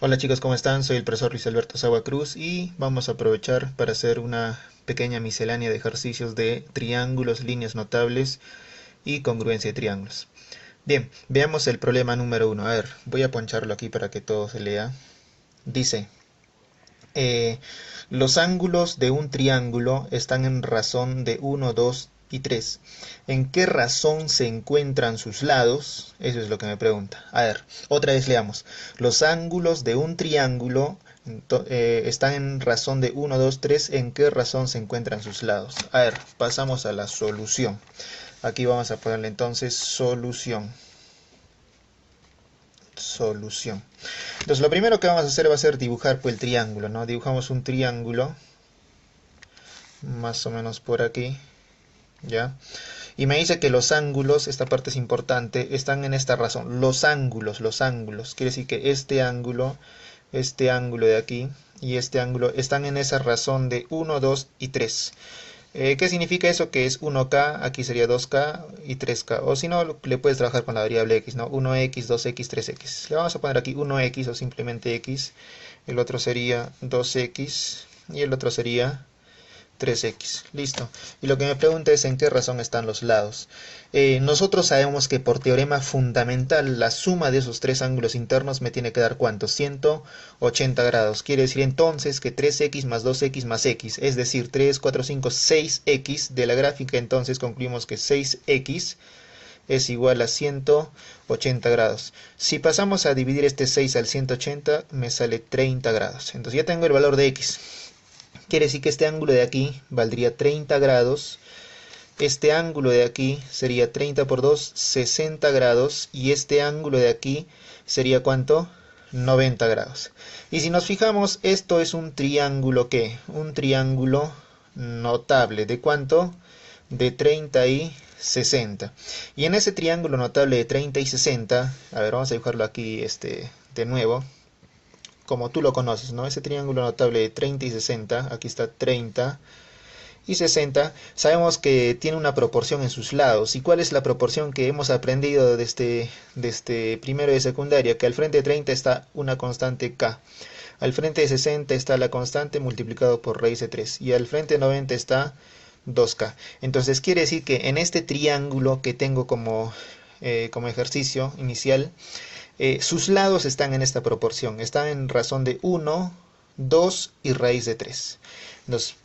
Hola chicos, ¿cómo están? Soy el profesor Luis Alberto Sagua Cruz y vamos a aprovechar para hacer una pequeña miscelánea de ejercicios de triángulos, líneas notables y congruencia de triángulos. Bien, veamos el problema número uno. A ver, voy a poncharlo aquí para que todo se lea. Dice, eh, los ángulos de un triángulo están en razón de uno, 2 y 3. ¿En qué razón se encuentran sus lados? Eso es lo que me pregunta. A ver, otra vez leamos. Los ángulos de un triángulo están en razón de uno, 2, 3. ¿En qué razón se encuentran sus lados? A ver, pasamos a la solución. Aquí vamos a ponerle entonces solución. Solución. Entonces lo primero que vamos a hacer va a ser dibujar pues, el triángulo, ¿no? Dibujamos un triángulo, más o menos por aquí, ¿ya? Y me dice que los ángulos, esta parte es importante, están en esta razón. Los ángulos. Quiere decir que este ángulo de aquí y este ángulo están en esa razón de uno, 2 y 3. ¿Qué significa eso? Que es 1K, aquí sería 2K y 3K. O si no, le puedes trabajar con la variable X, ¿no? 1X, 2X, 3X. Le vamos a poner aquí 1X o simplemente X. El otro sería 2X y el otro sería 3X. Listo. Y lo que me pregunta es en qué razón están los lados. Nosotros sabemos que por teorema fundamental la suma de esos tres ángulos internos me tiene que dar ¿cuánto? 180 grados. Quiere decir entonces que 3X más 2X más X, es decir, 3, 4, 5, 6X. De la gráfica entonces concluimos que 6X es igual a 180 grados. Si pasamos a dividir este 6 al 180 me sale 30 grados. Entonces ya tengo el valor de X. Quiere decir que este ángulo de aquí valdría 30 grados. Este ángulo de aquí sería 30 por 2, 60 grados. Y este ángulo de aquí sería ¿cuánto? 90 grados. Y si nos fijamos, esto es un triángulo, ¿qué? Un triángulo notable. ¿De cuánto? De 30 y 60. Y en ese triángulo notable de 30 y 60, a ver, vamos a dibujarlo aquí de nuevo como tú lo conoces, ¿no? Ese triángulo notable de 30 y 60, aquí está 30 y 60, sabemos que tiene una proporción en sus lados. ¿Y cuál es la proporción que hemos aprendido de este primero de secundaria? Que al frente de 30 está una constante k. Al frente de 60 está la constante multiplicado por raíz de 3. Y al frente de 90 está 2k. Entonces quiere decir que en este triángulo que tengo como ejercicio inicial, sus lados están en esta proporción, están en razón de 1, 2 y raíz de 3.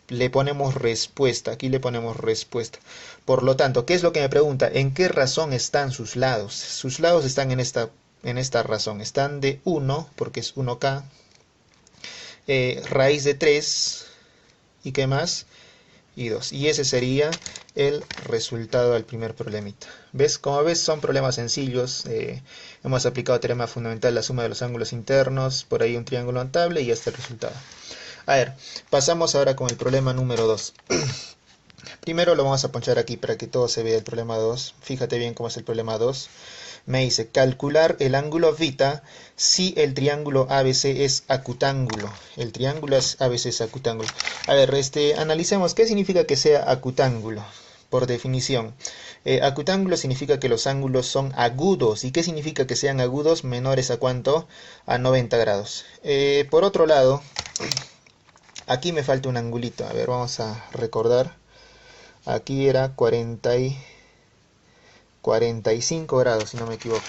Le ponemos respuesta, aquí le ponemos respuesta. Por lo tanto, ¿qué es lo que me pregunta? ¿En qué razón están sus lados? Sus lados están en esta razón, están de 1, porque es 1K, raíz de 3, ¿y qué más? Y 2. Y ese sería el resultado del primer problemita. ¿Ves? Como ves, son problemas sencillos. Hemos aplicado teorema fundamental, la suma de los ángulos internos, por ahí un triángulo notable y ya está el resultado. A ver, pasamos ahora con el problema número 2. Primero lo vamos a ponchar aquí para que todo se vea el problema 2. Fíjate bien cómo es el problema 2. Me dice calcular el ángulo β si el triángulo ABC es acutángulo. El triángulo ABC es acutángulo. A ver, analicemos qué significa que sea acutángulo. Por definición, acutángulo significa que los ángulos son agudos. ¿Y qué significa que sean agudos? Menores a ¿cuánto? A 90 grados. Por otro lado, aquí me falta un angulito. A ver, vamos a recordar. Aquí era 45 grados, si no me equivoco.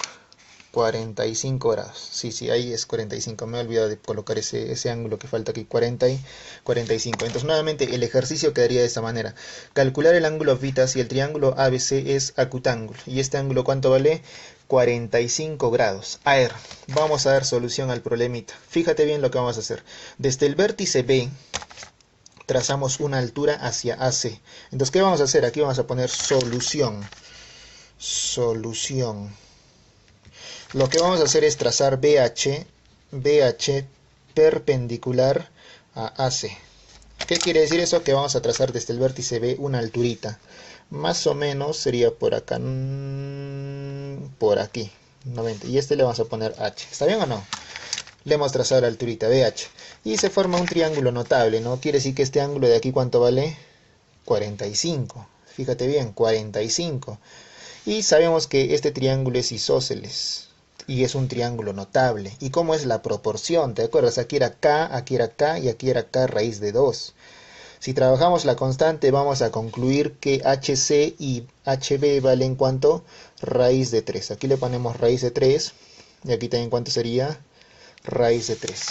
45 grados. Sí, ahí es 45. Me he olvidado de colocar ese ángulo que falta aquí. 40 y 45. Entonces, nuevamente, el ejercicio quedaría de esta manera. Calcular el ángulo β si el triángulo ABC es acutángulo. ¿Y este ángulo cuánto vale? 45 grados. A ver, vamos a dar solución al problemita. Fíjate bien lo que vamos a hacer. Desde el vértice B trazamos una altura hacia AC. Entonces, ¿qué vamos a hacer? Aquí vamos a poner solución. Solución. Lo que vamos a hacer es trazar BH perpendicular a AC. ¿Qué quiere decir eso? Que vamos a trazar desde el vértice B una alturita. Más o menos sería por acá, por aquí, 90. Y le vamos a poner H. ¿Está bien o no? Le hemos trazado la alturita BH. Y se forma un triángulo notable, ¿no? Quiere decir que este ángulo de aquí, ¿cuánto vale? 45. Fíjate bien, 45. Y sabemos que este triángulo es isósceles. y es un triángulo notable. ¿Y cómo es la proporción? ¿Te acuerdas? Aquí era K y aquí era K raíz de 2. Si trabajamos la constante vamos a concluir que HC y HB valen ¿cuánto? Raíz de 3. Aquí le ponemos raíz de 3 y aquí también ¿cuánto sería? Raíz de 3.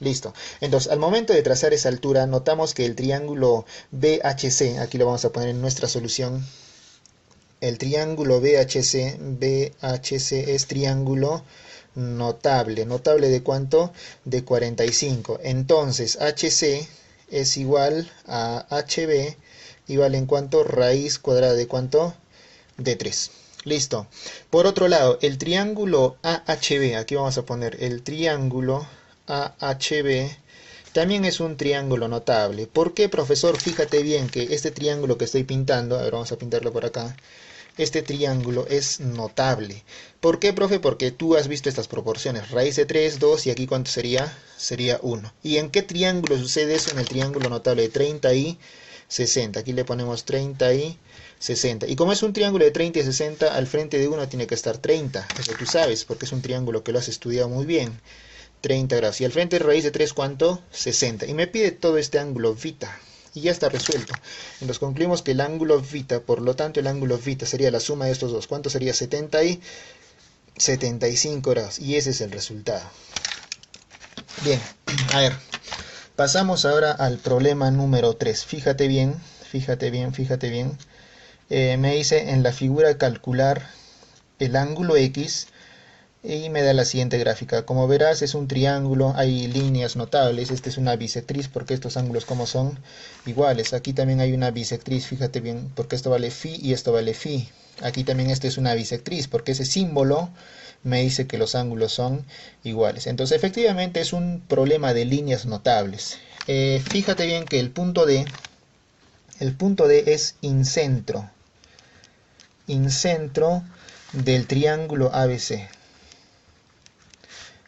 Listo. Entonces, al momento de trazar esa altura, notamos que el triángulo BHC, aquí lo vamos a poner en nuestra solución, el triángulo BHC es triángulo notable. ¿Notable de cuánto? De 45. Entonces, HC es igual a HB y vale en cuánto? Raíz cuadrada de cuánto? De 3. Listo. Por otro lado, el triángulo AHB, aquí vamos a poner el triángulo AHB, también es un triángulo notable. ¿Por qué, profesor? Fíjate bien que este triángulo que estoy pintando, a ver, vamos a pintarlo por acá. Este triángulo es notable. ¿Por qué, profe? Porque tú has visto estas proporciones. Raíz de 3, 2 y aquí ¿cuánto sería? Sería 1. ¿Y en qué triángulo sucede eso? En el triángulo notable de 30 y 60. Aquí le ponemos 30 y 60. Y como es un triángulo de 30 y 60, al frente de 1 tiene que estar 30. Eso tú sabes, porque es un triángulo que lo has estudiado muy bien. 30 grados. Y al frente de raíz de 3, ¿cuánto? 60. Y me pide todo este ángulo β. Y ya está resuelto. Entonces concluimos que el ángulo β, por lo tanto el ángulo β sería la suma de estos dos. ¿Cuánto sería? 70 y 75 grados. Y ese es el resultado. Bien, a ver. Pasamos ahora al problema número 3. Fíjate bien, fíjate bien, fíjate bien. Me dice en la figura calcular el ángulo X y me da la siguiente gráfica. Como verás es un triángulo, hay líneas notables. Esta es una bisectriz porque estos ángulos como son iguales. Aquí también hay una bisectriz, fíjate bien, porque esto vale phi y esto vale phi. Aquí también esta es una bisectriz porque ese símbolo me dice que los ángulos son iguales. Entonces efectivamente es un problema de líneas notables. Fíjate bien que el punto D es incentro del triángulo ABC.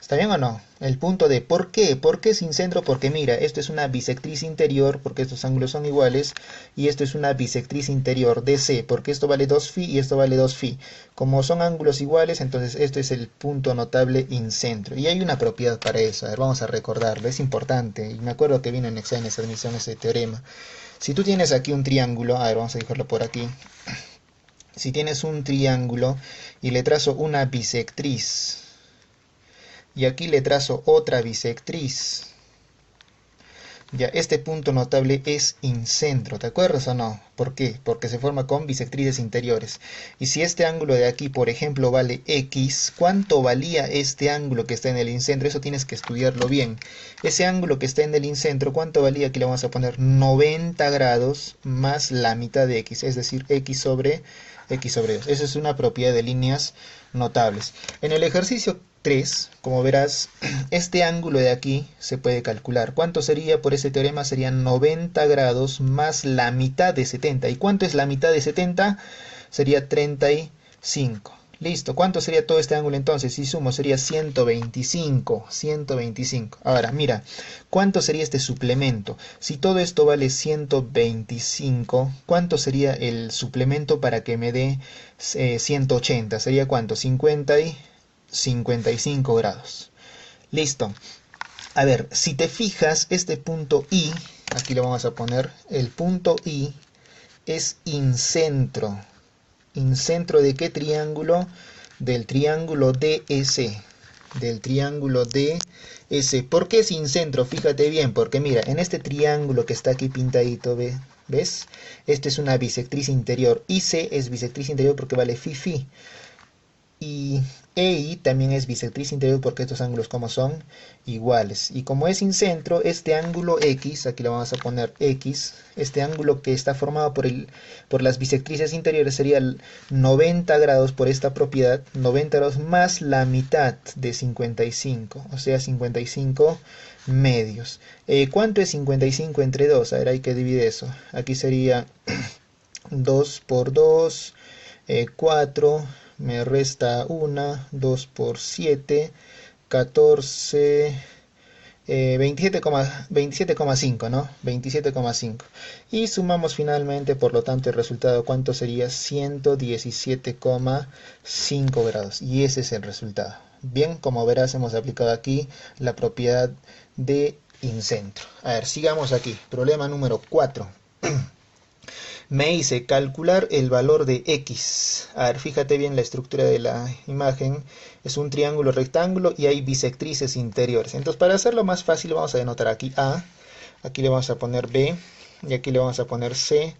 ¿Está bien o no? El punto D. ¿Por qué? ¿Por qué sin centro? Porque mira, esto es una bisectriz interior, porque estos ángulos son iguales, y esto es una bisectriz interior DC, porque esto vale 2 phi y esto vale 2 phi. Como son ángulos iguales, entonces esto es el punto notable incentro. Y hay una propiedad para eso, a ver, vamos a recordarlo, es importante, y me acuerdo que vino en exámenes de admisión ese teorema. Si tú tienes aquí un triángulo, a ver, vamos a dibujarlo por aquí. Si tienes un triángulo y le trazo una bisectriz, y aquí le trazo otra bisectriz, ya este punto notable es incentro, ¿te acuerdas o no? ¿Por qué? Porque se forma con bisectrices interiores. Y si este ángulo de aquí, por ejemplo, vale X, ¿cuánto valía este ángulo que está en el incentro? Eso tienes que estudiarlo bien. Ese ángulo que está en el incentro, ¿cuánto valía? Aquí le vamos a poner 90 grados más la mitad de X, es decir, X sobre 2. Esa es una propiedad de líneas notables. En el ejercicio 3, como verás, este ángulo de aquí se puede calcular. ¿Cuánto sería por ese teorema? Serían 90 grados más la mitad de 70. ¿Y cuánto es la mitad de 70? Sería 35. Listo. ¿Cuánto sería todo este ángulo entonces? Si sumo sería 125. 125. Ahora, mira, ¿cuánto sería este suplemento? Si todo esto vale 125, ¿cuánto sería el suplemento para que me dé 180? ¿Sería cuánto? 55 grados. Listo. A ver, si te fijas, este punto I, aquí lo vamos a poner, el punto I es incentro. ¿Incentro de qué triángulo? Del triángulo DS. Del triángulo DS. ¿Por qué es incentro? Fíjate bien, porque mira, en este triángulo que está aquí pintadito, ¿ves? Esta es una bisectriz interior. IC es bisectriz interior porque vale phi. Y EI también es bisectriz interior porque estos ángulos como son iguales. Y como es incentro, este ángulo X, aquí le vamos a poner X, este ángulo que está formado por las bisectrices interiores sería 90 grados por esta propiedad, 90 grados más la mitad de 55, o sea 55 medios. ¿Cuánto es 55 entre 2? A ver, hay que dividir eso. Aquí sería 2 por 2, 4... me resta 1, 2 por 7, 14, 27,5, ¿no? 27,5. Y sumamos finalmente, por lo tanto, el resultado, ¿cuánto sería? 117,5 grados. Y ese es el resultado. Bien, como verás hemos aplicado aquí la propiedad de incentro. A ver, sigamos aquí. Problema número 4. Me dice calcular el valor de X. A ver, fíjate bien la estructura de la imagen. Es un triángulo rectángulo y hay bisectrices interiores. Entonces, para hacerlo más fácil, vamos a denotar aquí A. Aquí le vamos a poner B. Y aquí le vamos a poner C.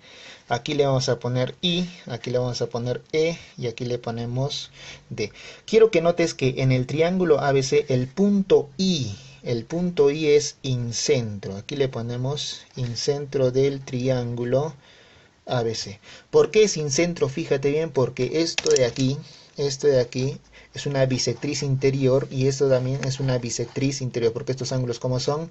Aquí le vamos a poner I. Aquí le vamos a poner E. Y aquí le ponemos D. Quiero que notes que en el triángulo ABC el punto I es incentro. Aquí le ponemos incentro del triángulo ABC. ¿Por qué es incentro? Fíjate bien, porque esto de aquí es una bisectriz interior y esto también es una bisectriz interior, porque estos ángulos como son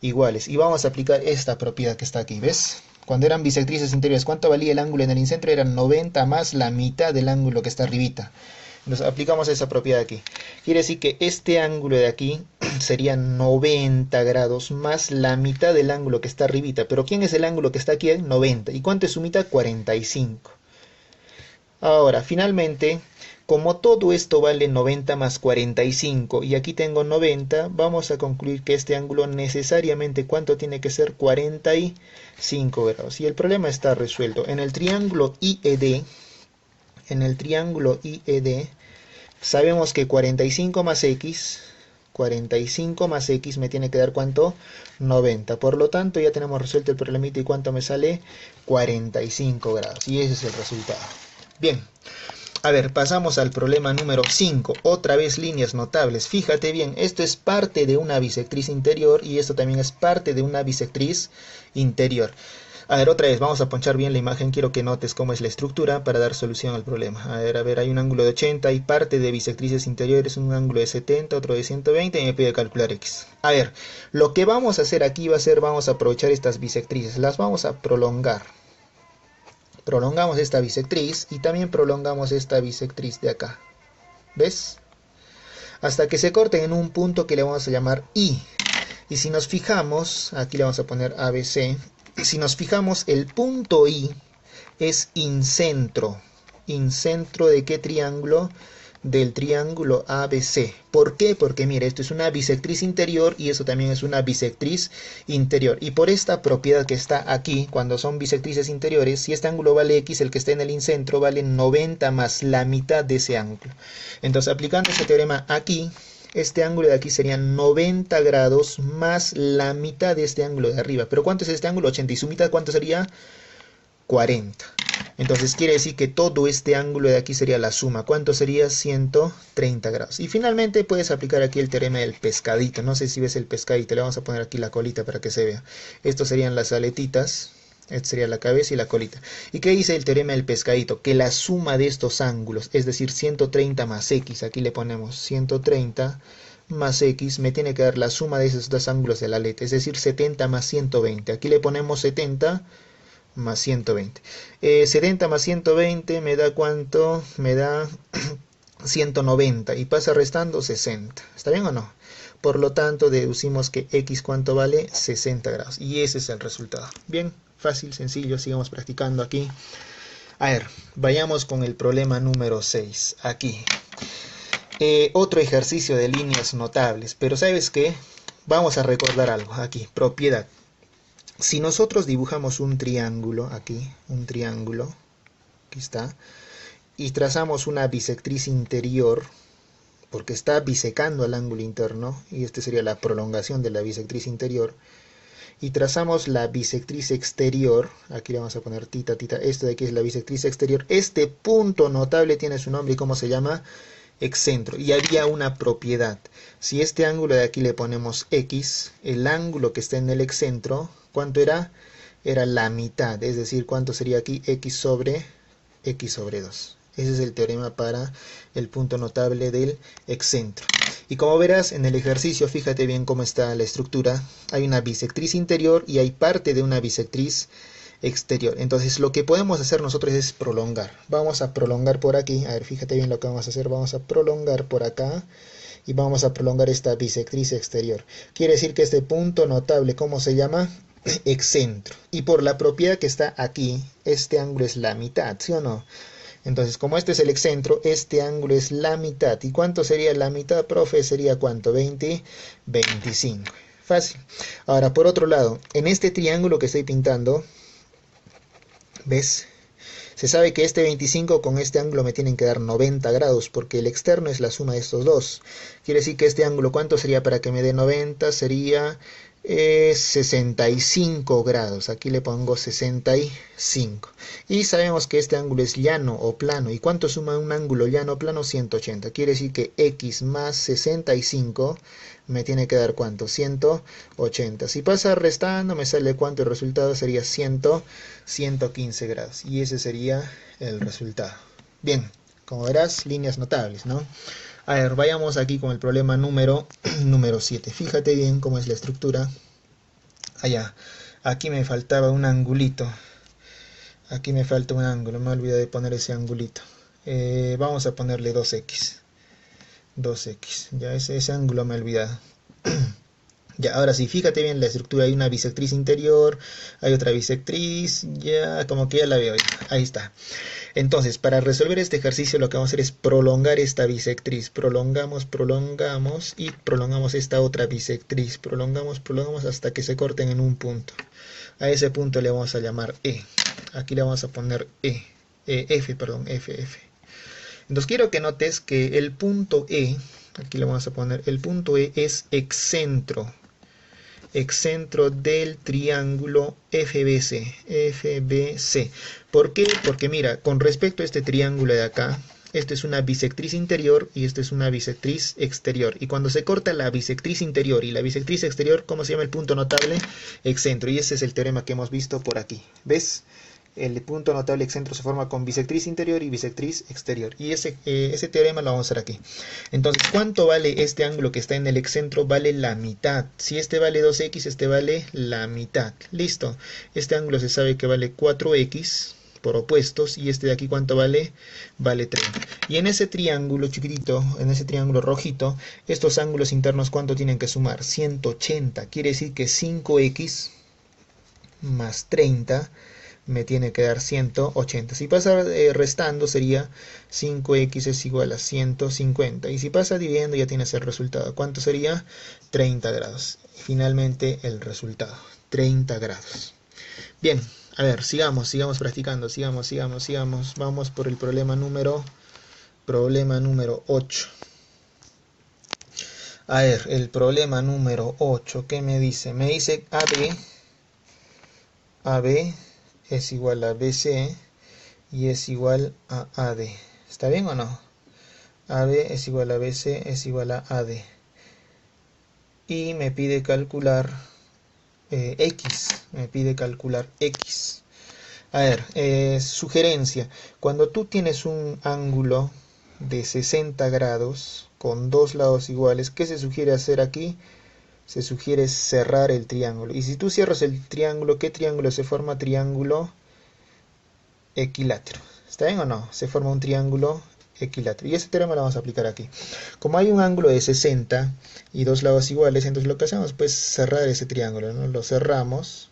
iguales. Y vamos a aplicar esta propiedad que está aquí, ¿ves? Cuando eran bisectrices interiores, ¿cuánto valía el ángulo en el incentro? Eran 90 más la mitad del ángulo que está arribita. Entonces aplicamos esa propiedad aquí. Quiere decir que este ángulo de aquí sería 90 grados más la mitad del ángulo que está arribita. Pero ¿quién es el ángulo que está aquí? 90. ¿Y cuánto es su mitad? 45. Ahora, finalmente, como todo esto vale 90 más 45 y aquí tengo 90, vamos a concluir que este ángulo necesariamente, ¿cuánto tiene que ser? 45 grados. Y el problema está resuelto. En el triángulo IED, sabemos que 45 más X me tiene que dar ¿cuánto? 90. Por lo tanto, ya tenemos resuelto el problemita y ¿cuánto me sale? 45 grados. Y ese es el resultado. Bien. A ver, pasamos al problema número 5. Otra vez líneas notables. Fíjate bien, esto es parte de una bisectriz interior y esto también es parte de una bisectriz interior. A ver, otra vez, vamos a ponchar bien la imagen. Quiero que notes cómo es la estructura para dar solución al problema. A ver, hay un ángulo de 80 y parte de bisectrices interiores, un ángulo de 70, otro de 120 y me pide calcular X. A ver, lo que vamos a hacer aquí va a ser, vamos a aprovechar estas bisectrices, las vamos a prolongar. Prolongamos esta bisectriz y también prolongamos esta bisectriz de acá. ¿Ves? Hasta que se corten en un punto que le vamos a llamar I. Y si nos fijamos, aquí le vamos a poner ABC. Si nos fijamos, el punto I es incentro. ¿Incentro de qué triángulo? Del triángulo ABC. ¿Por qué? Porque mire, esto es una bisectriz interior y eso también es una bisectriz interior. Y por esta propiedad que está aquí, cuando son bisectrices interiores, si este ángulo vale X, el que está en el incentro vale 90 más la mitad de ese ángulo. Entonces, aplicando ese teorema aquí, este ángulo de aquí sería 90 grados más la mitad de este ángulo de arriba. ¿Pero cuánto es este ángulo? 80. ¿Y su mitad cuánto sería? 40. Entonces quiere decir que todo este ángulo de aquí sería la suma. ¿Cuánto sería? 130 grados. Y finalmente puedes aplicar aquí el teorema del pescadito. No sé si ves el pescadito. Le vamos a poner aquí la colita para que se vea. Estos serían las aletitas. Esta sería la cabeza y la colita. ¿Y qué dice el teorema del pescadito? Que la suma de estos ángulos, es decir, 130 más X. Aquí le ponemos 130 más X. Me tiene que dar la suma de esos dos ángulos de la aleta. Es decir, 70 más 120. Aquí le ponemos 70 más 120. 70 más 120 me da ¿cuánto? Me da 190 y pasa restando 60. ¿Está bien o no? Por lo tanto, deducimos que X ¿cuánto vale? 60 grados. Y ese es el resultado. Bien, fácil, sencillo. Sigamos practicando aquí. A ver, vayamos con el problema número 6. Aquí. Otro ejercicio de líneas notables. Pero ¿sabes qué? Vamos a recordar algo. Aquí, propiedad. Si nosotros dibujamos un triángulo, aquí está, y trazamos una bisectriz interior, porque está bisecando al ángulo interno, y esta sería la prolongación de la bisectriz interior, y trazamos la bisectriz exterior, aquí le vamos a poner tita, esto de aquí es la bisectriz exterior, este punto notable tiene su nombre, ¿y cómo se llama? Excentro. Y había una propiedad. Si este ángulo de aquí le ponemos X, el ángulo que está en el excentro, ¿cuánto era? Era la mitad, es decir, ¿cuánto sería aquí? X sobre 2. Ese es el teorema para el punto notable del excentro. Y como verás en el ejercicio, fíjate bien cómo está la estructura. Hay una bisectriz interior y hay parte de una bisectriz exterior. Entonces lo que podemos hacer nosotros es prolongar. Vamos a prolongar por aquí. A ver, fíjate bien lo que vamos a hacer. Vamos a prolongar por acá. Y vamos a prolongar esta bisectriz exterior. Quiere decir que este punto notable, ¿cómo se llama? Excentro. Y por la propiedad que está aquí, este ángulo es la mitad, ¿sí o no? Entonces, como este es el excentro, este ángulo es la mitad. ¿Y cuánto sería la mitad, profe? Sería ¿cuánto? 20, 25. Fácil. Ahora, por otro lado, en este triángulo que estoy pintando, ¿ves? Se sabe que este 25 con este ángulo me tienen que dar 90 grados, porque el externo es la suma de estos dos. Quiere decir que este ángulo, ¿cuánto sería para que me dé 90? Sería 65 grados. Aquí le pongo 65. Y sabemos que este ángulo es llano o plano. ¿Y cuánto suma un ángulo llano o plano? 180. Quiere decir que x más 65 me tiene que dar ¿cuánto? 180. Si pasa restando, me sale cuánto. El resultado sería 115 grados. Y ese sería el resultado. Bien, como verás, líneas notables, ¿no? A ver, vayamos aquí con el problema número 7. Fíjate bien cómo es la estructura. Allá, aquí me faltaba un angulito. Aquí me falta un ángulo, me olvidé de poner ese angulito. Vamos a ponerle 2x. 2x, ya ese ángulo me he olvidado. Ya, ahora sí, fíjate bien la estructura. Hay una bisectriz interior, hay otra bisectriz, ya como que ya la veo. Ahí está. Entonces, para resolver este ejercicio lo que vamos a hacer es prolongar esta bisectriz. Prolongamos y prolongamos esta otra bisectriz. Prolongamos hasta que se corten en un punto. A ese punto le vamos a llamar E. Aquí le vamos a poner F. Entonces quiero que notes que el punto E, aquí le vamos a poner, el punto E es excentro del triángulo FBC. ¿Por qué? Porque mira, con respecto a este triángulo de acá, esta es una bisectriz interior y esta es una bisectriz exterior. Y cuando se corta la bisectriz interior y la bisectriz exterior, ¿cómo se llama el punto notable? Excentro. Y ese es el teorema que hemos visto por aquí. ¿Ves? El punto notable excentro se forma con bisectriz interior y bisectriz exterior. Y ese teorema lo vamos a hacer aquí. Entonces, ¿cuánto vale este ángulo que está en el excentro? Vale la mitad. Si este vale 2x, este vale la mitad. Listo. Este ángulo se sabe que vale 4x por opuestos. Y este de aquí, ¿cuánto vale? Vale 30. Y en ese triángulo chiquitito, en ese triángulo rojito, estos ángulos internos, ¿cuánto tienen que sumar? 180. Quiere decir que 5x más 30 me tiene que dar 180. Si pasa restando sería 5x es igual a 150. Y si pasa dividiendo ya tienes el resultado. ¿Cuánto sería? 30 grados. Finalmente el resultado. 30 grados. Bien, a ver, sigamos practicando. Sigamos. Vamos por el problema número 8. A ver, el problema número 8. ¿Qué me dice? Me dice AB es igual a BC y es igual a AD. ¿Está bien o no? AB es igual a BC es igual a AD. Y me pide calcular X. Me pide calcular X. A ver, sugerencia. Cuando tú tienes un ángulo de 60 grados con dos lados iguales, ¿qué se sugiere hacer aquí? Se sugiere cerrar el triángulo. Y si tú cierras el triángulo, ¿qué triángulo se forma? Triángulo equilátero. ¿Está bien o no? Se forma un triángulo equilátero. Y ese teorema lo vamos a aplicar aquí. Como hay un ángulo de 60 y dos lados iguales, entonces lo que hacemos pues cerrar ese triángulo, ¿no? Lo cerramos.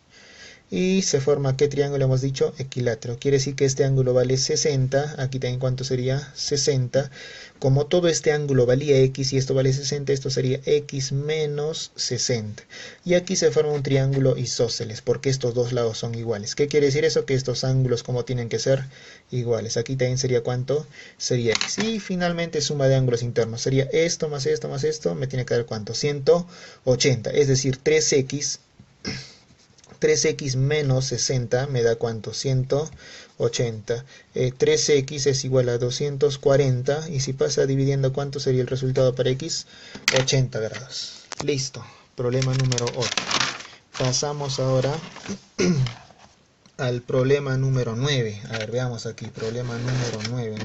Y se forma, ¿qué triángulo hemos dicho? Equilátero. Quiere decir que este ángulo vale 60. Aquí también, ¿cuánto sería? 60. Como todo este ángulo valía x y esto vale 60, esto sería x menos 60. Y aquí se forma un triángulo isósceles, porque estos dos lados son iguales. ¿Qué quiere decir eso? Que estos ángulos, como tienen que ser iguales. Aquí también sería ¿cuánto? Sería x. Y finalmente suma de ángulos internos. Sería esto más esto más esto. Me tiene que dar ¿cuánto? 180. Es decir, 3x menos 60 me da ¿cuánto? 180. 3x es igual a 240. Y si pasa dividiendo, ¿cuánto sería el resultado para x? 80 grados. Listo. Problema número 8. Pasamos ahora al problema número 9. A ver, veamos aquí. Problema número 9.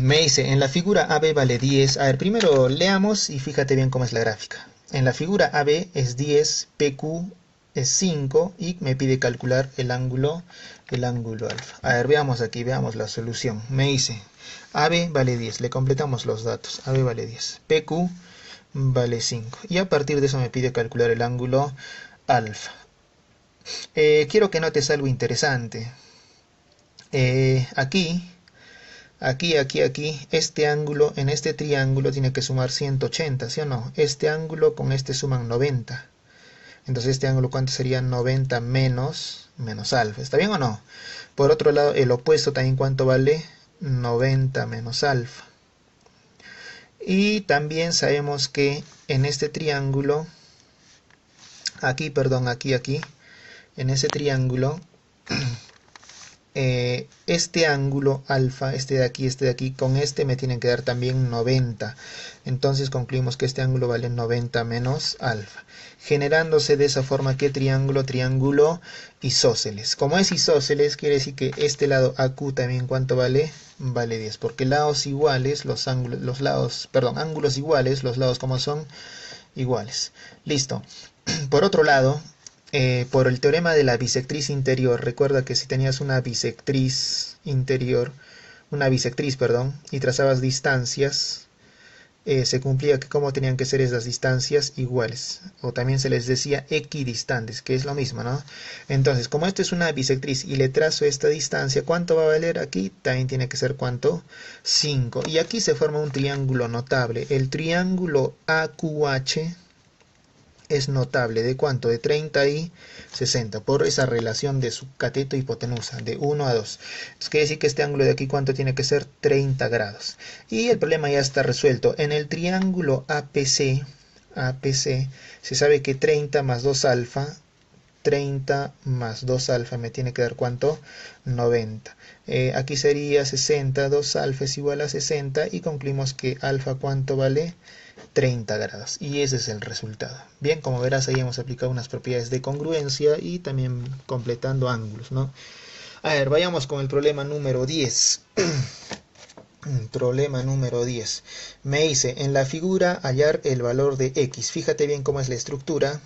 Me dice, en la figura AB vale 10. A ver, primero leamos y fíjate bien cómo es la gráfica. En la figura AB es 10, PQ es 5 y me pide calcular el ángulo alfa. A ver, veamos aquí, veamos la solución. Me dice, AB vale 10, le completamos los datos. AB vale 10, PQ vale 5. Y a partir de eso me pide calcular el ángulo alfa. Quiero que notes algo interesante. Aquí, este ángulo en este triángulo tiene que sumar 180, ¿sí o no? Este ángulo con este suman 90. Entonces este ángulo, ¿cuánto sería? 90 menos alfa. ¿Está bien o no? Por otro lado, el opuesto también, ¿cuánto vale? 90 menos alfa. Y también sabemos que en este triángulo, aquí, en ese triángulo, este ángulo alfa, este de aquí, con este me tienen que dar también 90. Entonces concluimos que este ángulo vale 90 menos alfa. Generándose de esa forma, ¿qué triángulo? Triángulo isósceles. Como es isósceles, quiere decir que este lado AQ también, ¿cuánto vale? Vale 10. Porque lados iguales, ángulos iguales, los lados como son iguales. Listo. Por otro lado, por el teorema de la bisectriz interior, recuerda que si tenías una bisectriz interior, y trazabas distancias, se cumplía que cómo tenían que ser esas distancias iguales, o también se les decía equidistantes, que es lo mismo, ¿no? Entonces, como esto es una bisectriz y le trazo esta distancia, ¿cuánto va a valer aquí? También tiene que ser, ¿cuánto? 5. Y aquí se forma un triángulo notable. El triángulo AQH es notable. ¿De cuánto? De 30 y 60, por esa relación de su cateto y hipotenusa, de 1 a 2. Entonces quiere decir que este ángulo de aquí, ¿cuánto tiene que ser? 30 grados. Y el problema ya está resuelto. En el triángulo APC, se sabe que 30 más 2 alfa, 30 más 2 alfa me tiene que dar, ¿cuánto? 90. Aquí sería 60, 2 alfa es igual a 60, y concluimos que alfa, ¿cuánto vale? 30 grados. Y ese es el resultado. Bien, como verás, ahí hemos aplicado unas propiedades de congruencia y también completando ángulos, ¿no? A ver, vayamos con el problema número 10. Problema número 10. Me dice, en la figura hallar el valor de x. Fíjate bien cómo es la estructura.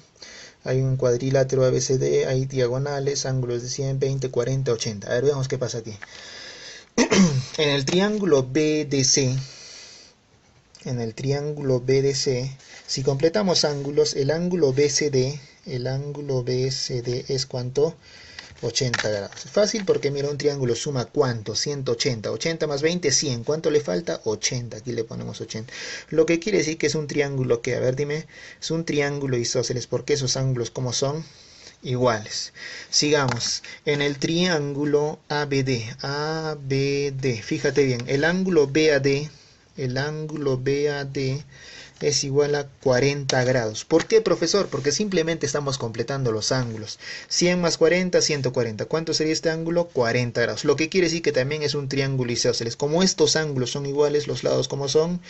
Hay un cuadrilátero ABCD, hay diagonales, ángulos de 100, 20, 40, 80. A ver, veamos qué pasa aquí. En el triángulo BDC, si completamos ángulos, el ángulo BCD es, ¿cuánto? 80 grados. Fácil porque mira, un triángulo suma ¿cuánto? 180. 80 más 20, 100. ¿Cuánto le falta? 80. Aquí le ponemos 80. Lo que quiere decir que es un triángulo que, a ver, dime, es un triángulo isósceles, porque esos ángulos, ¿cómo son? Iguales. Sigamos. En el triángulo ABD, fíjate bien, el ángulo BAD es igual a 40 grados. ¿Por qué, profesor? Porque simplemente estamos completando los ángulos. 100 más 40, 140. ¿Cuánto sería este ángulo? 40 grados. Lo que quiere decir que también es un triángulo isósceles. Como estos ángulos son iguales, los lados como son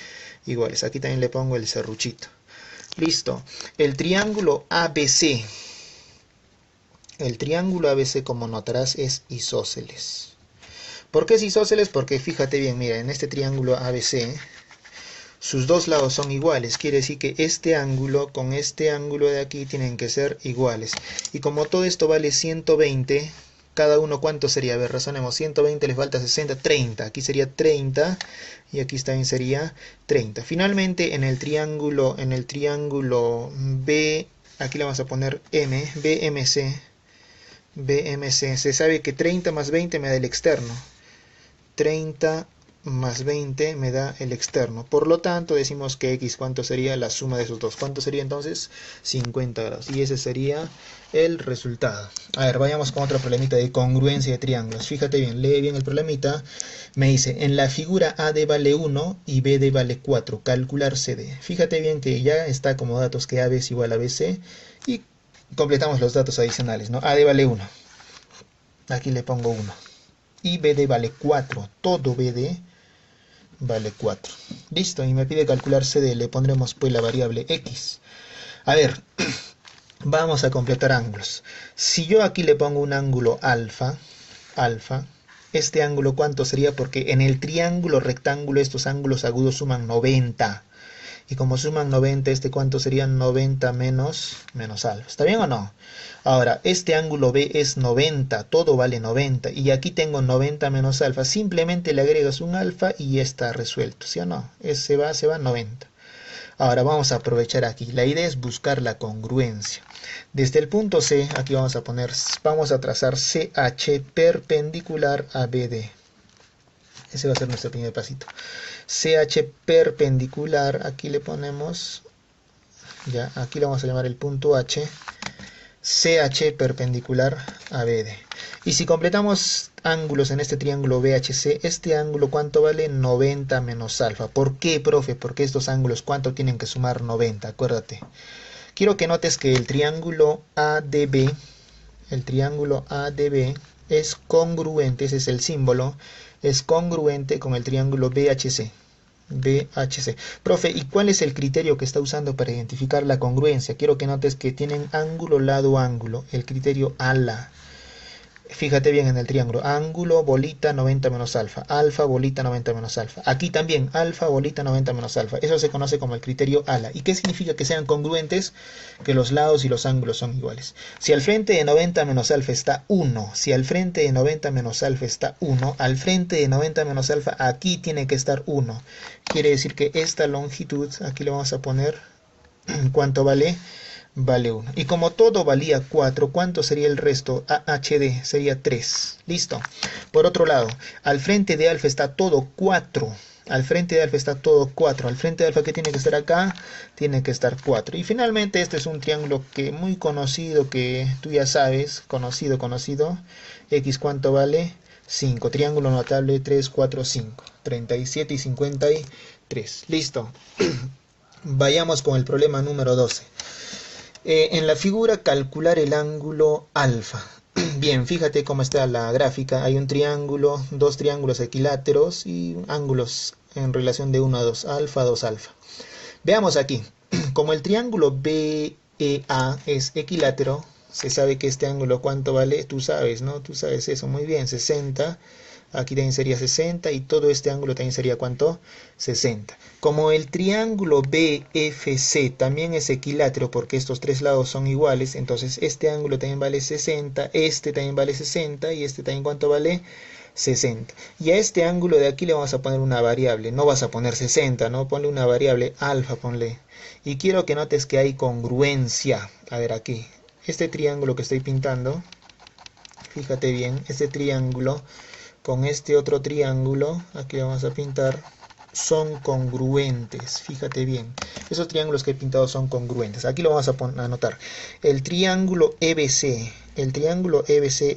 iguales. Aquí también le pongo el serruchito. Listo. El triángulo ABC. Como notarás, es isósceles. ¿Por qué es isósceles? Porque fíjate bien, mira, en este triángulo ABC, sus dos lados son iguales. Quiere decir que este ángulo con este ángulo de aquí tienen que ser iguales. Y como todo esto vale 120, cada uno, ¿cuánto sería? A ver, razonemos. 120 le falta 60, 30. Aquí sería 30 y aquí también sería 30. Finalmente, en el triángulo B, aquí le vamos a poner M, BMC, se sabe que 30 más 20 me da el externo. 30 más 20 me da el externo. Por lo tanto, decimos que x, ¿cuánto sería la suma de esos dos? ¿Cuánto sería entonces? 50 grados. Y ese sería el resultado. A ver, vayamos con otro problemita de congruencia de triángulos. Fíjate bien, lee bien el problemita. Me dice, en la figura AD vale 1 y BD vale 4. Calcular CD. Fíjate bien que ya está como datos que AB es igual a BC. Y completamos los datos adicionales, ¿no? AD vale 1. Aquí le pongo 1. Y BD vale 4. Todo BD vale 4. Listo, y me pide calcular CD. Le pondremos pues la variable X. A ver, vamos a completar ángulos. Si yo aquí le pongo un ángulo alfa, este ángulo ¿cuánto sería? Porque en el triángulo rectángulo estos ángulos agudos suman 90. Y como suman 90, ¿cuánto sería? 90 menos alfa. ¿Está bien o no? Ahora, este ángulo B es 90, todo vale 90. Y aquí tengo 90 menos alfa. Simplemente le agregas un alfa y ya está resuelto, ¿sí o no? Se va 90. Ahora vamos a aprovechar aquí. La idea es buscar la congruencia. Desde el punto C, aquí vamos a trazar CH perpendicular a BD. Ese va a ser nuestro primer pasito. CH perpendicular, aquí le ponemos, ya, aquí le vamos a llamar el punto H. CH perpendicular a BD. Y si completamos ángulos en este triángulo BHC, este ángulo ¿cuánto vale? 90 menos alfa. ¿Por qué, profe? Porque estos ángulos ¿cuánto tienen que sumar? 90, acuérdate. Quiero que notes que el triángulo ADB es congruente, ese es el símbolo, es congruente con el triángulo BHC. Profe, ¿y cuál es el criterio que está usando para identificar la congruencia? Quiero que notes que tienen ángulo, lado, ángulo. El criterio ALA. Fíjate bien en el triángulo. Ángulo, bolita, 90 menos alfa. Alfa, bolita, 90 menos alfa. Aquí también, alfa, bolita, 90 menos alfa. Eso se conoce como el criterio ALA. ¿Y qué significa que sean congruentes? Que los lados y los ángulos son iguales. Si al frente de 90 menos alfa está 1, si al frente de 90 menos alfa está 1, al frente de 90 menos alfa aquí tiene que estar 1. Quiere decir que esta longitud, aquí le vamos a poner, ¿cuánto vale? Vale 1. Y como todo valía 4, ¿cuánto sería el resto? AHD sería 3. Listo. Por otro lado, al frente de alfa está todo 4. Al frente de alfa está todo 4. Al frente de alfa, ¿qué tiene que estar acá? Tiene que estar 4. Y finalmente este es un triángulo que muy conocido, que tú ya sabes, conocido. X, ¿cuánto vale? 5. Triángulo notable 3, 4, 5. 37 y 53. Listo. Vayamos con el problema número 12. En la figura calcular el ángulo alfa. Bien, fíjate cómo está la gráfica. Hay un triángulo, dos triángulos equiláteros y ángulos en relación de 1 a 2, alfa, 2 alfa. Veamos aquí. Como el triángulo BEA es equilátero, se sabe que este ángulo ¿cuánto vale? Tú sabes, ¿no? Tú sabes eso muy bien, 60. Aquí también sería 60 y todo este ángulo también sería ¿cuánto? 60. Como el triángulo BFC también es equilátero porque estos tres lados son iguales, entonces este ángulo también vale 60, este también vale 60 y este también ¿cuánto vale? 60. Y a este ángulo de aquí le vamos a poner una variable, no vas a poner 60, ¿no? Ponle una variable alfa, ponle. Y quiero que notes que hay congruencia. A ver aquí, este triángulo que estoy pintando, fíjate bien, este triángulo con este otro triángulo, aquí vamos a pintar, son congruentes. Fíjate bien, esos triángulos que he pintado son congruentes. Aquí lo vamos a anotar. El triángulo EBC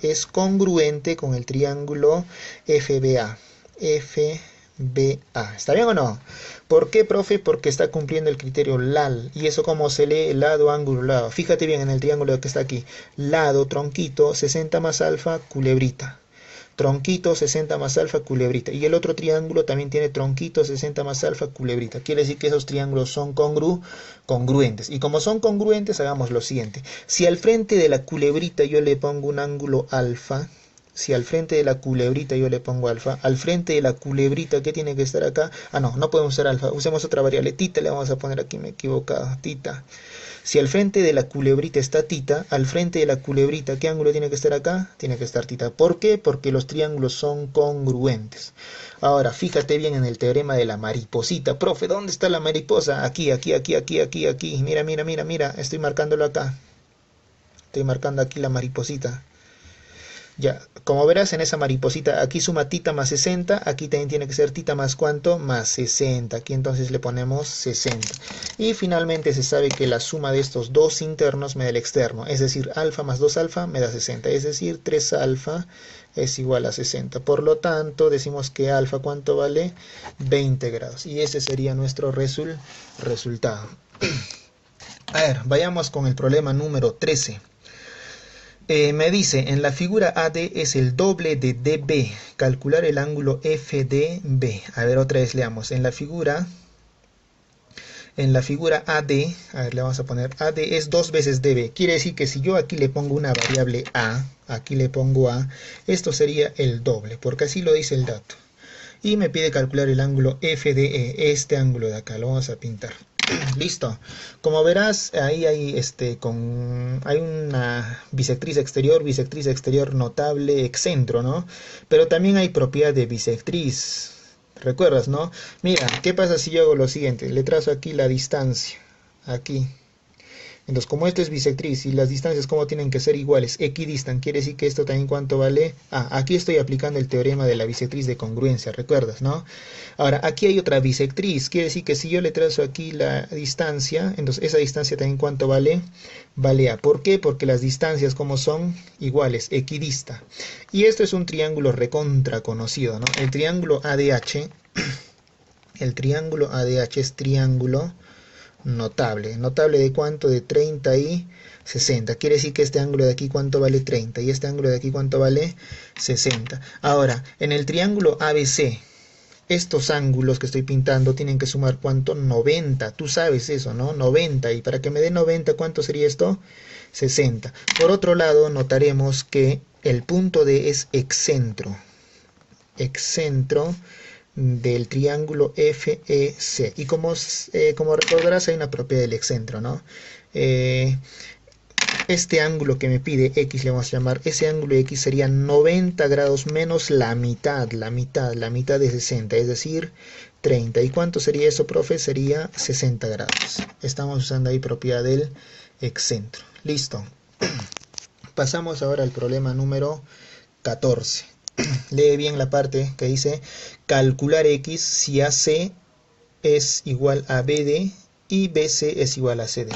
es congruente con el triángulo FBA. ¿Está bien o no? ¿Por qué, profe? Porque está cumpliendo el criterio LAL. ¿Y eso cómo se lee? Lado, ángulo, lado. Fíjate bien en el triángulo que está aquí. Lado, tronquito, 60 más alfa, culebrita. Tronquito 60 más alfa, culebrita. Y el otro triángulo también tiene tronquito 60 más alfa, culebrita. Quiere decir que esos triángulos son congruentes. Y como son congruentes, hagamos lo siguiente. Si al frente de la culebrita yo le pongo un ángulo alfa, si al frente de la culebrita yo le pongo alfa, al frente de la culebrita, ¿qué tiene que estar acá? No podemos usar alfa. Usemos otra variable, tita, le vamos a poner aquí, me he equivocado, tita. Si al frente de la culebrita está tita, al frente de la culebrita, ¿qué ángulo tiene que estar acá? Tiene que estar tita. ¿Por qué? Porque los triángulos son congruentes. Ahora, fíjate bien en el teorema de la mariposita. Profe, ¿dónde está la mariposa? Aquí. Mira. Estoy marcándolo acá. Estoy marcando aquí la mariposita. Ya, como verás en esa mariposita, aquí suma tita más 60, aquí también tiene que ser tita más ¿cuánto? Más 60, aquí entonces le ponemos 60. Y finalmente se sabe que la suma de estos dos internos me da el externo, es decir, alfa más 2 alfa me da 60, es decir, 3 alfa es igual a 60. Por lo tanto, decimos que alfa ¿cuánto vale? 20 grados. Y ese sería nuestro resultado. A ver, vayamos con el problema número 13. Me dice, en la figura AD es el doble de DB. Calcular el ángulo FDB. A ver, otra vez leamos. En la figura AD, a ver, le vamos a poner AD es 2 veces DB. Quiere decir que si yo aquí le pongo una variable A, aquí le pongo A, esto sería el doble, porque así lo dice el dato. Y me pide calcular el ángulo FDE, este ángulo de acá, lo vamos a pintar. Listo. Como verás, ahí hay una bisectriz exterior notable, excentro, ¿no? Pero también hay propiedad de bisectriz. ¿Recuerdas, no? Mira, ¿qué pasa si yo hago lo siguiente? Le trazo aquí la distancia, aquí. Entonces, como esto es bisectriz y las distancias como tienen que ser iguales, equidistan, quiere decir que esto también cuánto vale. Aquí estoy aplicando el teorema de la bisectriz de congruencia, ¿recuerdas, no? Ahora, aquí hay otra bisectriz, quiere decir que si yo le trazo aquí la distancia, entonces esa distancia también cuánto vale, vale A. ¿Por qué? Porque las distancias como son iguales, equidista. Y esto es un triángulo recontra conocido, ¿no? El triángulo ADH, el triángulo ADH es triángulo notable. ¿Notable de cuánto? De 30 y 60. Quiere decir que este ángulo de aquí cuánto vale 30 y este ángulo de aquí cuánto vale 60. Ahora, en el triángulo ABC, estos ángulos que estoy pintando tienen que sumar cuánto? 90. Tú sabes eso, ¿no? 90. Y para que me dé 90, ¿cuánto sería esto? 60. Por otro lado, notaremos que el punto D es excentro. Excentro del triángulo FEC. Y como recordarás, hay una propiedad del excentro, ¿no? Este ángulo que me pide X, le vamos a llamar, ese ángulo X sería 90 grados menos la mitad de 60, es decir, 30. ¿Y cuánto sería eso, profe? Sería 60 grados. Estamos usando ahí propiedad del excentro. Listo. Pasamos ahora al problema número 14. Lee bien la parte que dice calcular X si AC es igual a BD y BC es igual a CD.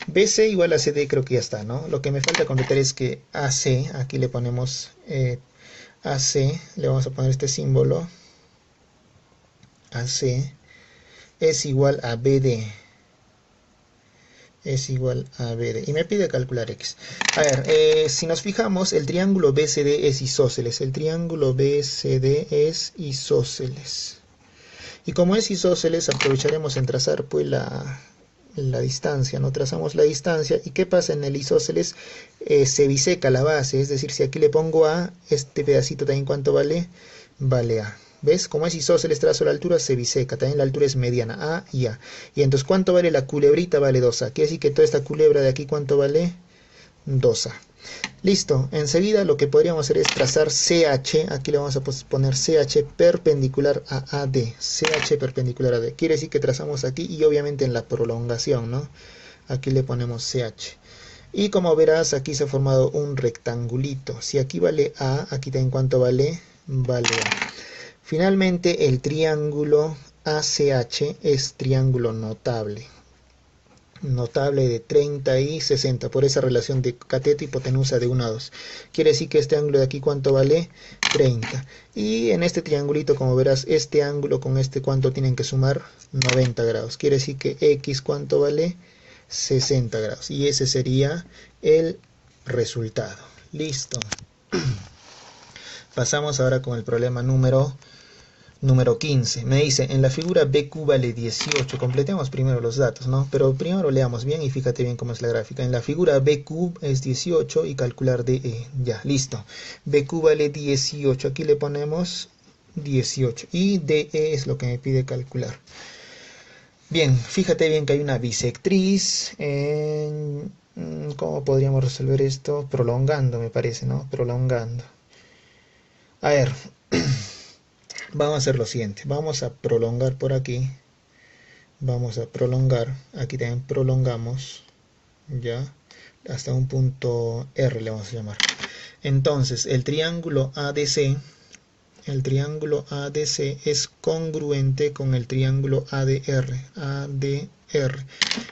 BC igual a CD creo que ya está, ¿no? Lo que me falta completar es que AC, aquí le ponemos AC, le vamos a poner este símbolo, AC es igual a BD. Es igual a BD. Y me pide calcular X. A ver, si nos fijamos, el triángulo BCD es isósceles. El triángulo BCD es isósceles. Y como es isósceles, aprovecharemos en trazar pues la distancia, ¿no? Trazamos la distancia. ¿Y qué pasa en el isósceles? Se biseca la base. Es decir, si aquí le pongo A, este pedacito también ¿cuánto vale? Vale A. ¿Ves? Como es isósceles, trazo la altura, se biseca. También la altura es mediana, A y A. Y entonces, ¿cuánto vale la culebrita? Vale 2A. Quiere decir que toda esta culebra de aquí, ¿cuánto vale? 2A. Listo. Enseguida lo que podríamos hacer es trazar CH. Aquí le vamos a poner CH perpendicular a AD. CH perpendicular a AD. Quiere decir que trazamos aquí y obviamente en la prolongación, ¿no? Aquí le ponemos CH. Y como verás, aquí se ha formado un rectangulito. Si aquí vale A, aquí también ¿cuánto vale? Vale A. Finalmente, el triángulo ACH es triángulo notable. Notable de 30 y 60, por esa relación de cateto y hipotenusa de 1 a 2. Quiere decir que este ángulo de aquí, ¿cuánto vale? 30. Y en este triangulito, como verás, este ángulo con este, ¿cuánto tienen que sumar? 90 grados. Quiere decir que X, ¿cuánto vale? 60 grados. Y ese sería el resultado. Listo. Pasamos ahora con el problema número 15. Me dice, en la figura BQ vale 18. Completemos primero los datos, ¿no? Pero primero leamos bien y fíjate bien cómo es la gráfica. En la figura BQ es 18 y calcular DE. Ya, listo. BQ vale 18. Aquí le ponemos 18. Y DE es lo que me pide calcular. Bien, fíjate bien que hay una bisectriz. ¿Cómo podríamos resolver esto? Prolongando, me parece, ¿no? Prolongando. A ver. Vamos a hacer lo siguiente, vamos a prolongar por aquí, vamos a prolongar, aquí también prolongamos, ya, hasta un punto R le vamos a llamar. Entonces, el triángulo ADC es congruente con el triángulo ADR.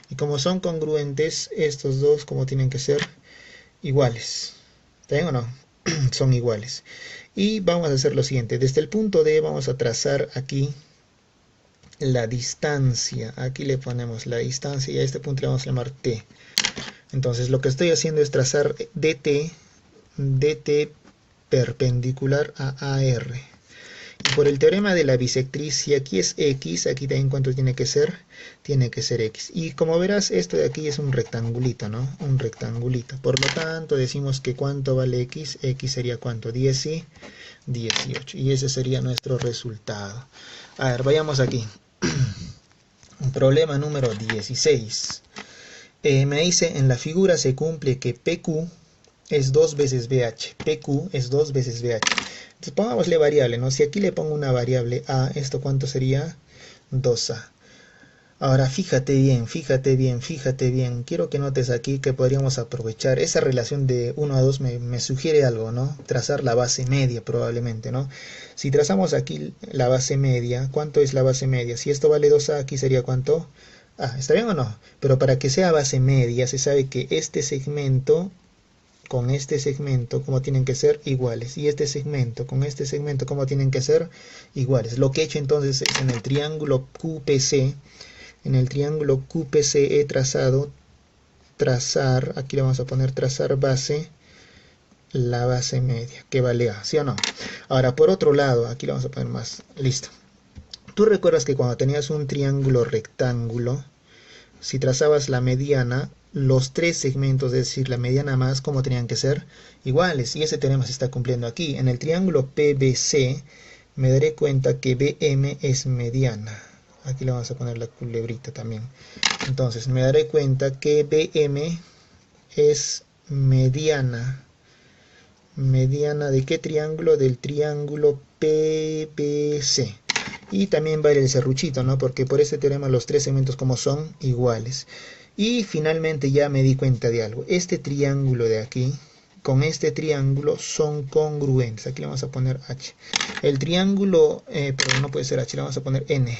Y como son congruentes, estos dos como tienen que ser iguales. ¿Está bien o no? Son iguales. Y vamos a hacer lo siguiente, desde el punto D vamos a trazar aquí la distancia. Aquí le ponemos la distancia y a este punto le vamos a llamar T. Entonces lo que estoy haciendo es trazar DT perpendicular a AR. Y por el teorema de la bisectriz, si aquí es X, aquí también ¿cuánto tiene que ser? Tiene que ser X. Y como verás, esto de aquí es un rectangulito, ¿no? Un rectangulito. Por lo tanto, decimos que ¿cuánto vale X? X sería ¿cuánto? 10 y 18. Y ese sería nuestro resultado. A ver, vayamos aquí. Problema número 16. Me dice, en la figura se cumple que PQ es 2 veces BH. PQ es 2 veces BH. Entonces pongámosle variable, ¿no? Si aquí le pongo una variable A, ¿esto cuánto sería? 2A. Ahora fíjate bien, fíjate bien, fíjate bien. Quiero que notes aquí que podríamos aprovechar esa relación de 1 a 2 me sugiere algo, ¿no? Trazar la base media probablemente, ¿no? Si trazamos aquí la base media, ¿cuánto es la base media? Si esto vale 2A, aquí sería ¿cuánto? Ah, ¿está bien o no? Pero para que sea base media se sabe que este segmento con este segmento como tienen que ser iguales y este segmento con este segmento como tienen que ser iguales. Lo que he hecho entonces es en el triángulo QPC, he trazado, aquí le vamos a poner trazar base, la base media, que vale A, ¿sí o no? Ahora por otro lado, aquí le vamos a poner más, listo. Tú recuerdas que cuando tenías un triángulo rectángulo, si trazabas la mediana, los tres segmentos, es decir, la mediana más, ¿cómo tenían que ser? Iguales, y ese teorema se está cumpliendo aquí. En el triángulo PBC, me daré cuenta que BM es mediana. Aquí le vamos a poner la culebrita también. Entonces, me daré cuenta que BM es mediana. ¿Mediana de qué triángulo? Del triángulo PBC. Y también vale el serruchito, ¿no? Porque por este teorema los tres segmentos como son iguales. Y finalmente ya me di cuenta de algo. Este triángulo de aquí con este triángulo son congruentes. Aquí le vamos a poner H. El triángulo, pero no puede ser H, le vamos a poner N.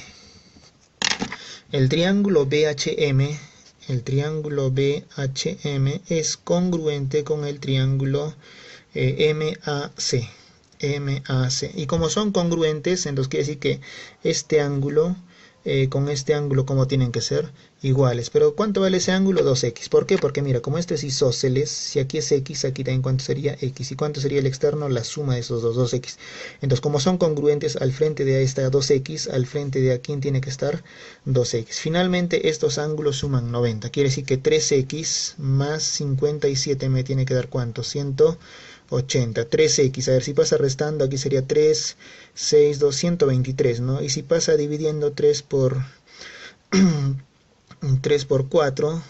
El triángulo BHM es congruente con el triángulo MAC. Y como son congruentes, entonces quiere decir que este ángulo con este ángulo, ¿cómo tienen que ser? Iguales. Pero ¿cuánto vale ese ángulo? 2x. ¿Por qué? Porque mira, como esto es isósceles, si aquí es x, aquí también ¿cuánto sería? X. ¿Y cuánto sería el externo? La suma de esos dos, 2x. Entonces, como son congruentes, al frente de esta 2x, al frente de aquí tiene que estar 2x. Finalmente, estos ángulos suman 90. Quiere decir que 3x más 57 me tiene que dar ¿cuánto? 180. 3x, a ver si pasa restando, aquí sería 3, 6, 2, 123, ¿no? Y si pasa dividiendo 3 por 4,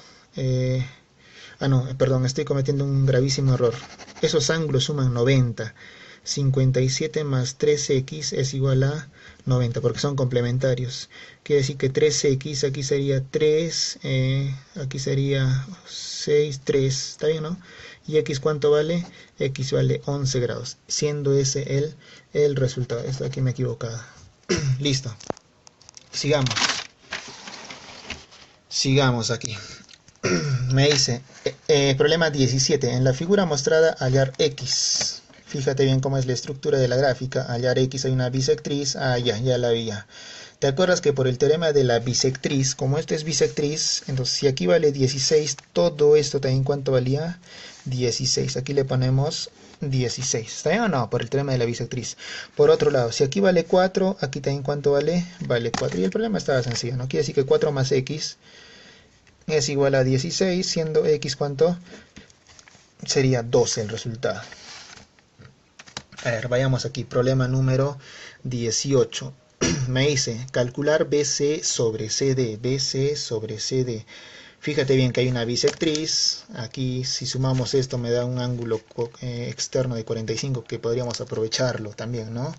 no, perdón, estoy cometiendo un gravísimo error. Esos ángulos suman 90. 57 más 3x es igual a 90, porque son complementarios. Quiere decir que 3x, aquí sería 3, aquí sería 6, 3, ¿está bien, no? ¿Y x cuánto vale? X vale 11 grados, siendo ese el resultado. Esto aquí me he equivocado. Listo. Sigamos aquí. Me dice, problema 17. En la figura mostrada, hallar x. Fíjate bien cómo es la estructura de la gráfica. Hallar x, hay una bisectriz. Ah, ya la vi ya. ¿Te acuerdas que por el teorema de la bisectriz, como esto es bisectriz, entonces si aquí vale 16, todo esto también ¿cuánto valía? 16. Aquí le ponemos 16. ¿Está bien o no? Por el teorema de la bisectriz. Por otro lado, si aquí vale 4, aquí también ¿cuánto vale? Vale 4. Y el problema estaba sencillo, ¿no? Quiere decir que 4 más x es igual a 16, siendo x ¿cuánto? Sería 12 el resultado. A ver, vayamos aquí. Problema número 18. Me dice, calcular BC sobre CD. BC sobre CD. Fíjate bien que hay una bisectriz. Aquí si sumamos esto me da un ángulo externo de 45 que podríamos aprovecharlo también, ¿no?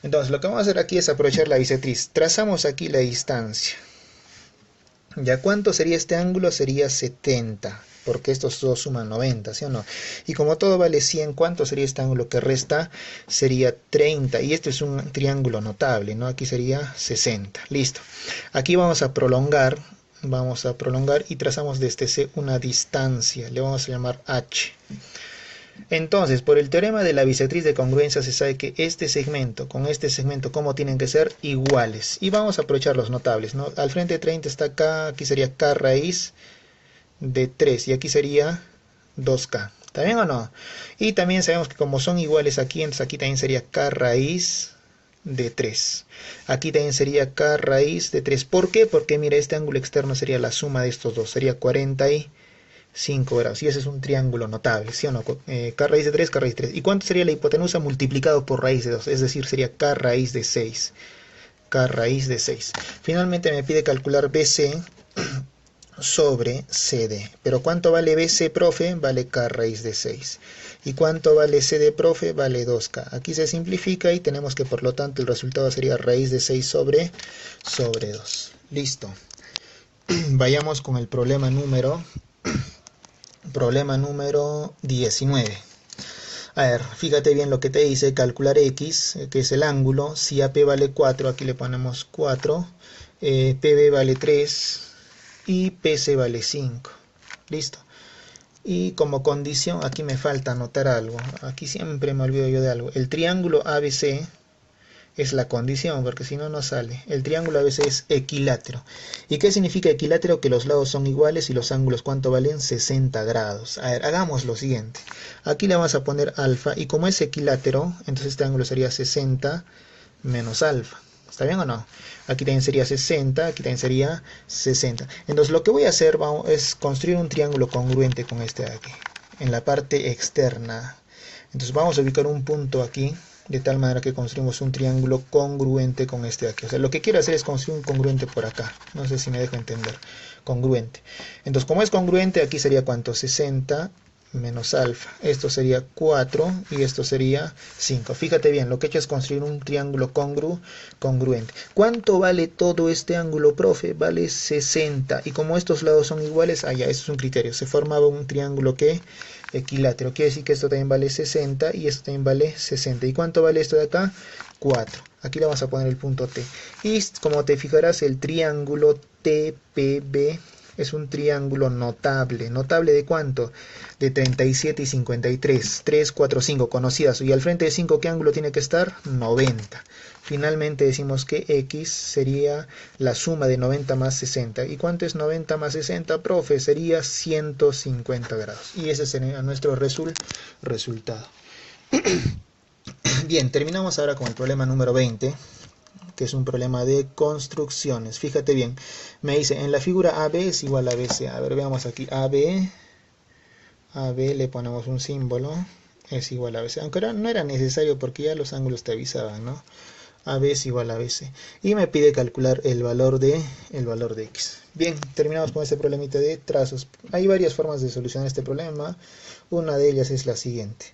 Entonces lo que vamos a hacer aquí es aprovechar la bisectriz. Trazamos aquí la distancia. ¿Ya cuánto sería este ángulo? Sería 70. Porque estos dos suman 90, ¿sí o no? Y como todo vale 100, ¿cuánto sería este ángulo que resta? Sería 30. Y este es un triángulo notable, ¿no? Aquí sería 60. Listo. Aquí vamos a prolongar y trazamos desde C una distancia. Le vamos a llamar H. Entonces, por el teorema de la bisectriz de congruencia se sabe que este segmento con este segmento, ¿cómo tienen que ser? Iguales. Y vamos a aprovechar los notables, ¿no? Al frente de 30 está K, aquí sería K raíz de 3 y aquí sería 2K. ¿Está bien o no? Y también sabemos que como son iguales aquí, entonces aquí también sería K raíz de 3. Aquí también sería K raíz de 3. ¿Por qué? Porque mira, este ángulo externo sería la suma de estos dos. Sería 45 grados. Y ese es un triángulo notable, ¿sí o no? K raíz de 3, K raíz de 3. ¿Y cuánto sería la hipotenusa multiplicado por raíz de 2? Es decir, sería K raíz de 6. K raíz de 6. Finalmente me pide calcular BC sobre CD. Pero ¿cuánto vale BC, profe? Vale K raíz de 6. ¿Y cuánto vale CD, profe? Vale 2K. Aquí se simplifica y tenemos que, por lo tanto, el resultado sería raíz de 6 sobre 2. Listo. Vayamos con el problema número 19. A ver, fíjate bien lo que te dice, calcular X, que es el ángulo. Si AP vale 4, aquí le ponemos 4, PB vale 3 y PC vale 5. Listo. Y como condición, aquí me falta anotar algo. Aquí siempre me olvido yo de algo. El triángulo ABC es la condición, porque si no, no sale. El triángulo ABC es equilátero. ¿Y qué significa equilátero? Que los lados son iguales y los ángulos, ¿cuánto valen? 60 grados. A ver, hagamos lo siguiente. Aquí le vamos a poner alfa, y como es equilátero, entonces este ángulo sería 60 menos alfa. ¿Está bien o no? Aquí también sería 60, aquí también sería 60. Entonces lo que voy a hacer es construir un triángulo congruente con este de aquí, en la parte externa. Entonces vamos a ubicar un punto aquí, de tal manera que construimos un triángulo congruente con este de aquí. O sea, lo que quiero hacer es construir un congruente por acá. No sé si me dejo entender. Congruente. Entonces, como es congruente, aquí sería ¿cuánto? 60 menos alfa. Esto sería 4 y esto sería 5. Fíjate bien, lo que he hecho es construir un triángulo congruente. ¿Cuánto vale todo este ángulo, profe? Vale 60. Y como estos lados son iguales, ya, eso es un criterio. Se formaba un triángulo que equilátero. Quiere decir que esto también vale 60 y esto también vale 60. ¿Y cuánto vale esto de acá? 4. Aquí le vamos a poner el punto T. Y como te fijarás, el triángulo TPB es un triángulo notable. ¿Notable de cuánto? De 37 y 53. 3, 4, 5 conocidas. Y al frente de 5, ¿qué ángulo tiene que estar? 90. Finalmente decimos que X sería la suma de 90 más 60. ¿Y cuánto es 90 más 60, profe? Sería 150 grados. Y ese sería nuestro resultado. Bien, terminamos ahora con el problema número 20. Que es un problema de construcciones. Fíjate bien, me dice, en la figura AB es igual a BC. A ver, veamos aquí, AB le ponemos un símbolo, es igual a BC. Aunque no era necesario porque ya los ángulos te avisaban, ¿no? AB es igual a BC. Y me pide calcular el valor de X. Bien, terminamos con este problemita de trazos. Hay varias formas de solucionar este problema. Una de ellas es la siguiente.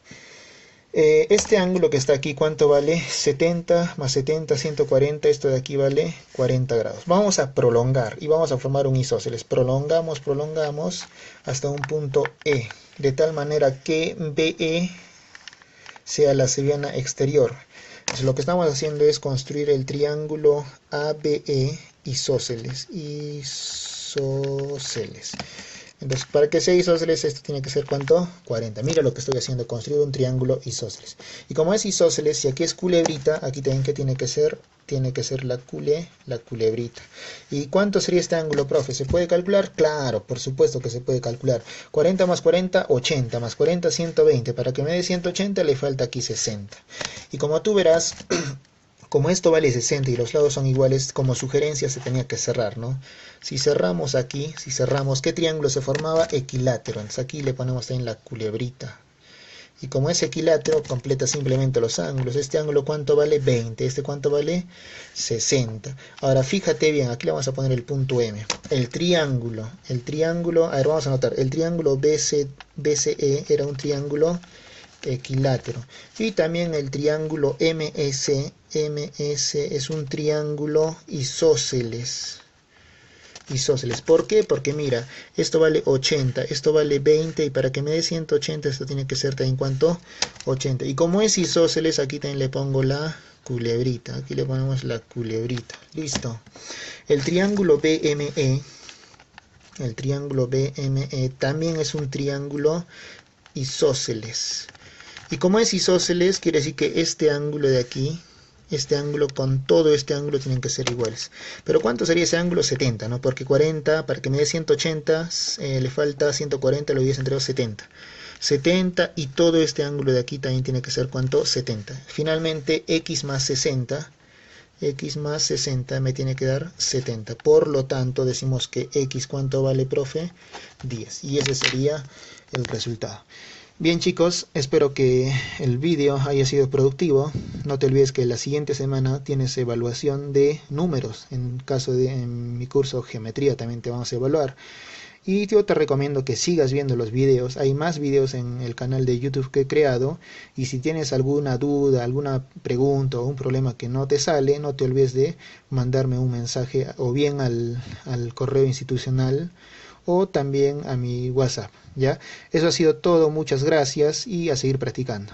Este ángulo que está aquí, ¿cuánto vale? 70 más 70, 140. Esto de aquí vale 40 grados. Vamos a prolongar y vamos a formar un isósceles. Prolongamos hasta un punto E, de tal manera que BE sea la seriana exterior. Entonces lo que estamos haciendo es construir el triángulo ABE isósceles. Entonces, para que sea isósceles, esto tiene que ser ¿cuánto? 40. Mira lo que estoy haciendo, construir un triángulo isósceles. Y como es isósceles, si aquí es culebrita, aquí también ¿qué tiene que ser? Tiene que ser la culebrita. ¿Y cuánto sería este ángulo, profe? ¿Se puede calcular? Claro, por supuesto que se puede calcular. 40 más 40, 80. Más 40, 120. Para que me dé 180, le falta aquí 60. Y como tú verás... Como esto vale 60 y los lados son iguales, como sugerencia se tenía que cerrar, ¿no? Si cerramos aquí, ¿qué triángulo se formaba? Equilátero. Entonces aquí le ponemos también la culebrita. Y como es equilátero, completa simplemente los ángulos. Este ángulo, ¿cuánto vale? 20. Este, ¿cuánto vale? 60. Ahora, fíjate bien, aquí le vamos a poner el punto M. El triángulo, a ver, vamos a anotar. El triángulo BCE era un triángulo equilátero. Y también el triángulo MS es un triángulo isósceles. ¿Por qué? Porque mira, esto vale 80, esto vale 20 y para que me dé 180 esto tiene que ser también ¿cuánto? 80. Y como es isósceles, aquí también le pongo la culebrita. Aquí le ponemos la culebrita. Listo. El triángulo BME también es un triángulo isósceles. Y como es isósceles, quiere decir que este ángulo de aquí, este ángulo con todo este ángulo tienen que ser iguales. Pero ¿cuánto sería ese ángulo? 70, ¿no? Porque 40, para que me dé 180, le falta 140, lo divides entre 2, 70. 70 y todo este ángulo de aquí también tiene que ser ¿cuánto? 70. Finalmente, X más 60 me tiene que dar 70. Por lo tanto, decimos que X, ¿cuánto vale, profe? 10. Y ese sería el resultado. Bien chicos, espero que el vídeo haya sido productivo. No te olvides que la siguiente semana tienes evaluación de números. En mi curso geometría también te vamos a evaluar. Y yo te recomiendo que sigas viendo los videos. Hay más videos en el canal de YouTube que he creado. Y si tienes alguna duda, alguna pregunta o un problema que no te sale, no te olvides de mandarme un mensaje o bien al correo institucional o también a mi WhatsApp, ¿ya? Eso ha sido todo, muchas gracias y a seguir practicando.